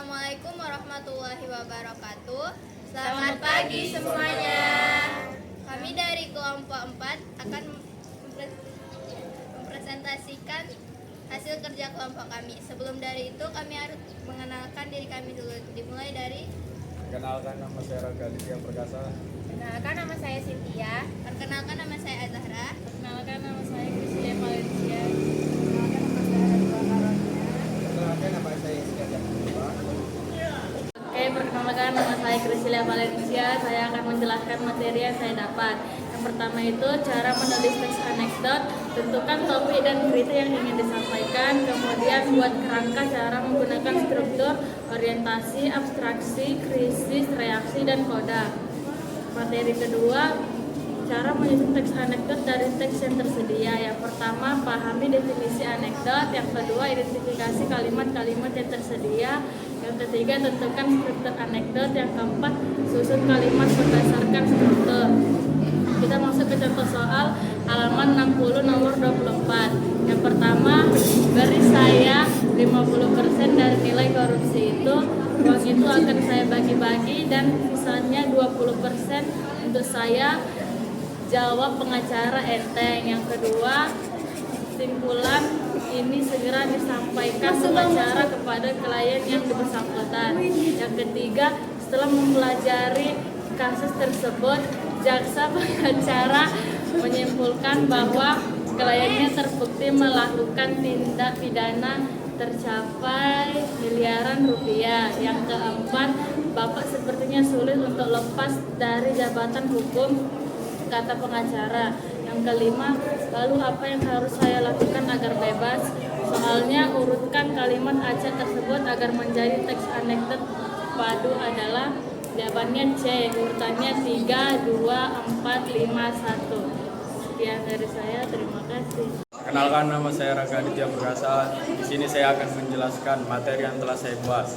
Assalamualaikum warahmatullahi wabarakatuh. Selamat pagi semuanya. Kami dari kelompok 4 akan mempresentasikan hasil kerja kelompok kami. Sebelum dari itu kami harus mengenalkan diri kami dulu. Dimulai dari Perkenalkan, nama saya Raga Aditya Perkasa. Perkenalkan, nama saya Cynthia. perkenalkan nama saya Azahra. Perkenalkan, nama saya Christian Valencia. Perkenalkan, nama saya Iskandar. Oke, perkenalkan, nama saya Christian Valencia. Saya akan menjelaskan materi yang saya dapat. Yang pertama itu cara menulis teks anekdot, tentukan topik dan kritik yang ingin disampaikan. Kemudian buat kerangka cara menggunakan struktur, orientasi, abstraksi, krisis, reaksi, dan koda. Materi kedua, cara menyusun teks anekdot dari teks yang tersedia. Yang pertama, pahami definisi anekdot. Yang kedua, identifikasi kalimat-kalimat yang tersedia. Yang ketiga, tentukan struktur anekdot. Yang keempat, susun kalimat berdasarkan struktur. Kita masuk ke contoh soal halaman 60 nomor 24. Yang pertama, beri saya 50% dari nilai korupsi itu. Uang itu akan saya bagi-bagi dan sisanya 20% untuk saya. Jawab pengacara enteng. Yang kedua, kesimpulan ini segera disampaikan pengacara kepada klien yang bersangkutan. Yang ketiga, setelah mempelajari kasus tersebut, jaksa pengacara menyimpulkan bahwa kliennya terbukti melakukan tindak pidana tercapai miliaran rupiah. Yang keempat, Bapak sepertinya sulit untuk lepas dari jabatan hukum, kata pengacara. Yang kelima, lalu apa yang harus saya lakukan agar bebas? Soalnya urutkan kalimat acak tersebut agar menjadi teks anekdot padu adalah jawabannya C, urutannya 3, 2, 4, 5, 1. Sekian dari saya, terima kasih. Kenalkan, nama saya Raga Aditya Perkasa. Di sini saya akan menjelaskan materi yang telah saya buat.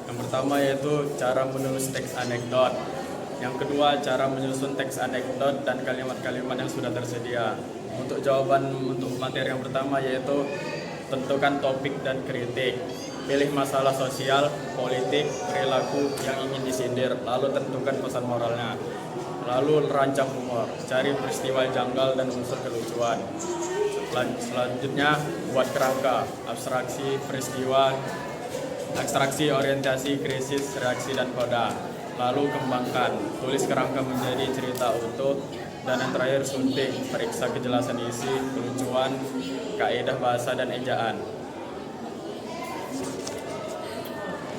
Yang pertama yaitu cara menulis teks anekdot. Yang kedua, cara menyusun teks anekdot dan kalimat-kalimat yang sudah tersedia. Untuk jawaban untuk materi yang pertama yaitu tentukan topik dan kritik. Pilih masalah sosial, politik, perilaku yang ingin disindir, lalu tentukan pesan moralnya. Lalu rancang humor, cari peristiwa janggal dan unsur kelucuan. Selanjutnya, buat kerangka, abstraksi, peristiwa, abstraksi, orientasi, krisis, reaksi, dan koda. Lalu kembangkan, tulis kerangka menjadi cerita utuh. Dan yang terakhir, sunting, periksa kejelasan isi, kelucuan, kaidah bahasa, dan ejaan.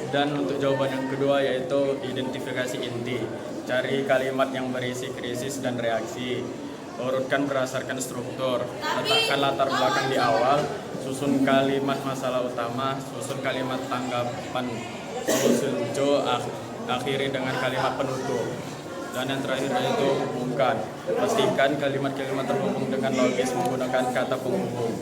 Dan untuk jawaban yang kedua yaitu identifikasi inti. Cari kalimat yang berisi krisis dan reaksi. Urutkan berdasarkan struktur. Letakkan latar belakang di awal. Susun kalimat masalah utama. Susun kalimat tanggapan solusi lucu. Akhiri dengan kalimat penutup. Dan yang terakhir yaitu hubungkan. Pastikan kalimat-kalimat terhubung dengan logis menggunakan kata penghubung.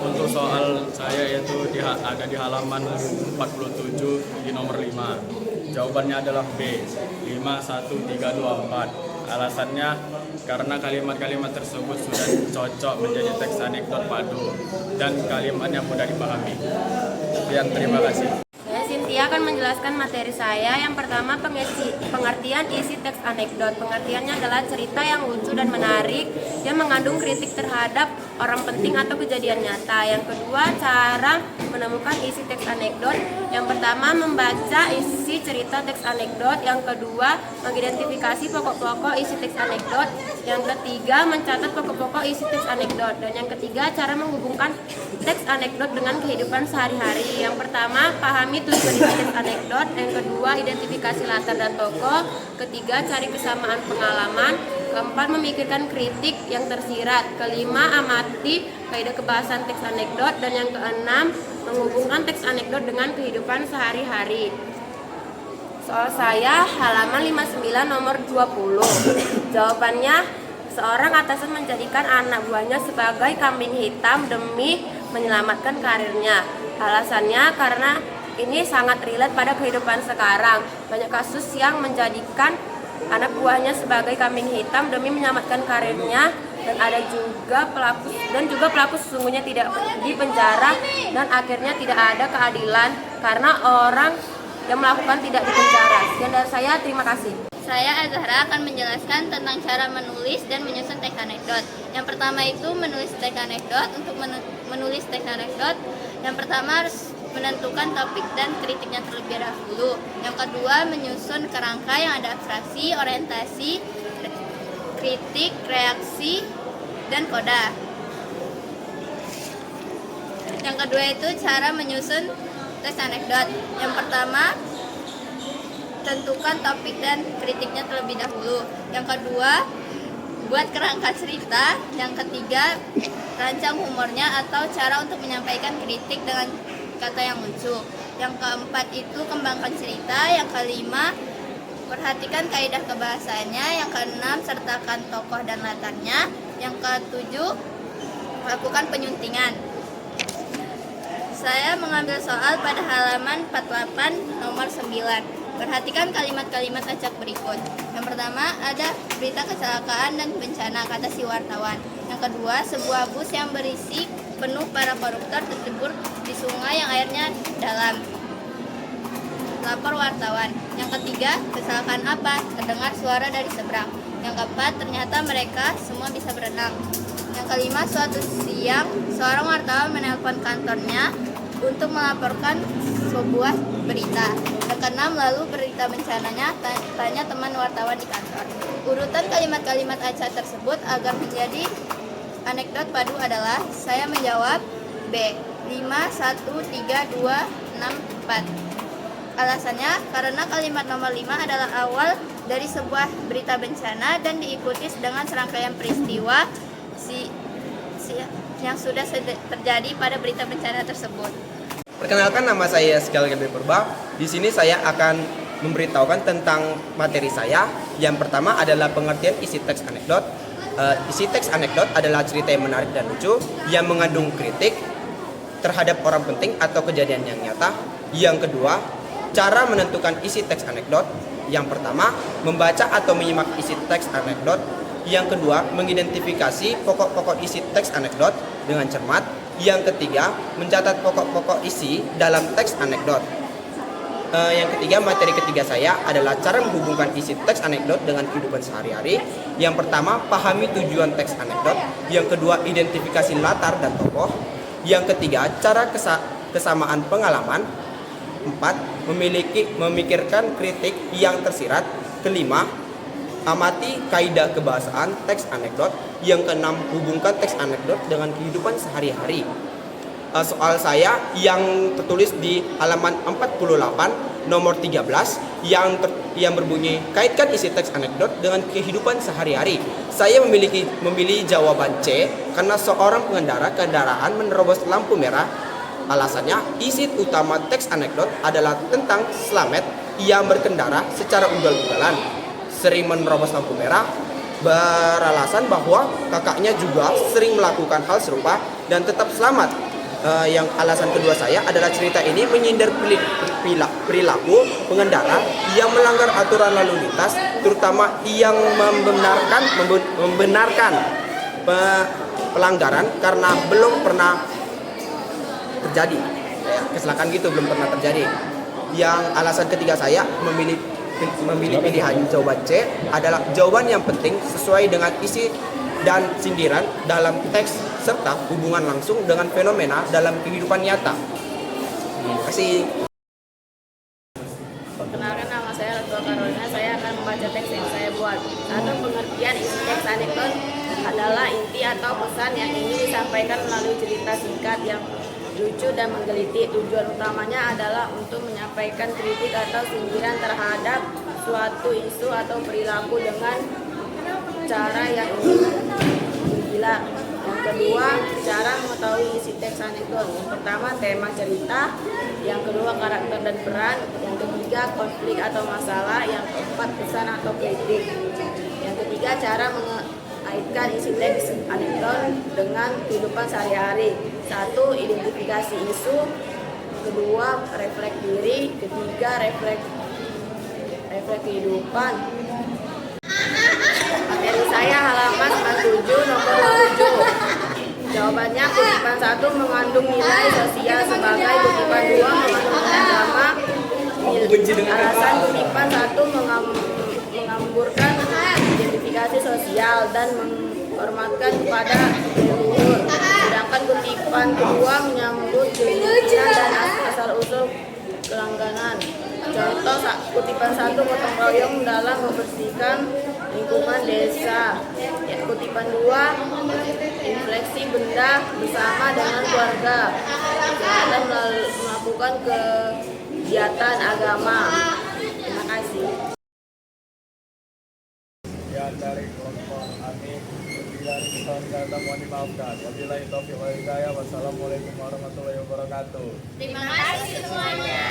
Untuk soal saya yaitu ada di halaman 47 di nomor 5. Jawabannya adalah B, 5, 1, 3, 2, 4. Alasannya karena kalimat-kalimat tersebut sudah cocok menjadi teks anekdot padu dan kalimatnya mudah dipahami. Sekian, terima kasih. Saya Cynthia akan menjelaskan materi saya. Yang pertama, pengertian isi teks anekdot. Pengertiannya adalah cerita yang lucu dan menarik yang mengandung kritik terhadap orang penting atau kejadian nyata. Yang kedua, cara menemukan isi teks anekdot. Yang pertama, membaca isi cerita teks anekdot. Yang kedua, mengidentifikasi pokok-pokok isi teks anekdot. Yang ketiga, mencatat pokok-pokok isi teks anekdot. Dan yang ketiga, cara menghubungkan teks anekdot dengan kehidupan sehari-hari. Yang pertama, pahami tujuan isi teks anekdot. Yang kedua, identifikasi latar dan tokoh. Ketiga, cari kesamaan pengalaman. Keempat, memikirkan kritik yang tersirat. Kelima, amati kaidah kebahasan teks anekdot. Dan yang keenam, menghubungkan teks anekdot dengan kehidupan sehari-hari. Soal saya halaman 59 nomor 20. Jawabannya, seorang atasan menjadikan anak buahnya sebagai kambing hitam demi menyelamatkan karirnya. Alasannya karena ini sangat relate pada kehidupan sekarang. Banyak kasus yang menjadikan anak buahnya sebagai kambing hitam demi menyelamatkan karirnya. dan juga pelaku sesungguhnya tidak dipenjara dan akhirnya tidak ada keadilan karena orang yang melakukan tidak dipenjara. Sekian dari saya, terima kasih. Saya Azahra akan menjelaskan tentang cara menulis dan menyusun teks anekdot. Yang pertama itu menulis teks anekdot. Untuk menulis teks anekdot, yang pertama harus menentukan topik dan kritiknya terlebih dahulu. Yang kedua, menyusun kerangka yang ada abstraksi, orientasi, kritik, reaksi, dan koda. Yang kedua itu cara menyusun teks anekdot. Yang pertama, tentukan topik dan kritiknya terlebih dahulu. Yang kedua, buat kerangka cerita. Yang ketiga, rancang humornya atau cara untuk menyampaikan kritik dengan kata yang lucu. Yang keempat itu kembangkan cerita. Yang kelima, perhatikan kaidah kebahasaannya. Yang keenam, sertakan tokoh dan latarnya. Yang ketujuh, lakukan penyuntingan. Saya mengambil soal pada halaman 48 nomor 9. Perhatikan kalimat-kalimat acak berikut. Yang pertama, ada berita kecelakaan dan bencana, kata si wartawan. Yang kedua, sebuah bus yang berisi penuh para koruptor tercebur di sungai yang airnya dalam, lapor wartawan. Yang ketiga, kecelakaan apa? Terdengar suara dari seberang. Yang keempat, ternyata mereka semua bisa berenang. Yang kelima, suatu siang seorang wartawan menelpon kantornya untuk melaporkan sebuah berita. Yang keenam, lalu berita bencananya, tanya teman wartawan di kantor. Urutan kalimat-kalimat acak tersebut agar menjadi anekdot padu adalah, saya menjawab B. 5, 1, 3, 2, 6, 4. Alasannya, karena kalimat nomor 5 adalah awal dari sebuah berita bencana dan diikuti dengan serangkaian peristiwa yang sudah terjadi pada berita bencana tersebut. Perkenalkan, nama saya Sekal Gabriel Purba. Di sini saya akan memberitahukan tentang materi saya. Yang pertama adalah pengertian isi teks anekdot. Isi teks anekdot adalah cerita yang menarik dan lucu yang mengandung kritik terhadap orang penting atau kejadian yang nyata. Yang kedua, cara menentukan isi teks anekdot. Yang pertama, membaca atau menyimak isi teks anekdot. Yang kedua, mengidentifikasi pokok-pokok isi teks anekdot dengan cermat. Yang ketiga, mencatat pokok-pokok isi dalam teks anekdot. Yang ketiga, materi ketiga saya adalah cara menghubungkan isi teks anekdot dengan kehidupan sehari-hari. Yang pertama, pahami tujuan teks anekdot. Yang kedua, identifikasi latar dan tokoh. Yang ketiga, cara kesamaan pengalaman. 4. Memikirkan kritik yang tersirat. Kelima, amati kaidah kebahasaan teks anekdot. Yang keenam, hubungkan teks anekdot dengan kehidupan sehari-hari. Soal saya yang tertulis di halaman 48 nomor 13 yang berbunyi, kaitkan isi teks anekdot dengan kehidupan sehari-hari. Saya memilih jawaban C karena seorang pengendara kendaraan menerobos lampu merah. Alasannya, isi utama teks anekdot adalah tentang Slamet yang berkendara secara ugal-ugalan, sering menerobos lampu merah, beralasan bahwa kakaknya juga sering melakukan hal serupa dan tetap selamat. Yang alasan kedua saya adalah cerita ini menyindir perilaku pengendara yang melanggar aturan lalu lintas, terutama yang membenarkan pelanggaran karena belum pernah terjadi. Kecelakaan gitu belum pernah terjadi. Yang alasan ketiga saya memilih pilihan jawaban C adalah jawaban yang penting sesuai dengan isi dan sindiran dalam teks serta hubungan langsung dengan fenomena dalam kehidupan nyata. Terima kasih. Perkenalkan, nama saya Ratua Carolina. Saya akan membaca teks yang saya buat. Satu, pengertian isi teks anekdot adalah inti atau pesan yang ingin disampaikan melalui cerita singkat yang lucu dan menggelitik. Tujuan utamanya adalah untuk menyampaikan kritik atau sindiran terhadap suatu isu atau perilaku dengan cara yang gila. Yang kedua, cara mengetahui isi teks anekdot. Yang pertama, tema cerita. Yang kedua, karakter dan peran. Yang ketiga, konflik atau masalah. Yang keempat, pesan atau kritik. Yang ketiga, cara mengaitkan isi teks anekdot dengan kehidupan sehari-hari. Satu, identifikasi isu. Kedua, refleks diri. Ketiga, refleks kehidupan. Materi saya halaman 47 nomor Jawabannya, kutipan 1 mengandung nilai sosial sebagai kutipan 2 mengandung nilai agama. Alasan kutipan 1 mengamburkan identifikasi sosial dan menghormatkan kepada leluhur. Sedangkan kutipan kedua menyambut keinginan dan asal-usul kelangganan. Contoh kutipan 1 gotong royong dalam membersihkan lingkungan desa. Kutipan 2 infleksi benda bersama dengan keluarga dan melakukan kegiatan agama. Terima kasih. Sekian dari kelompok Amin. Dari kesalahan kata mohon dimaafkan. Wabillahi taufiq wal hidayah. Wassalamualaikum warahmatullahi wabarakatuh. Terima kasih semuanya.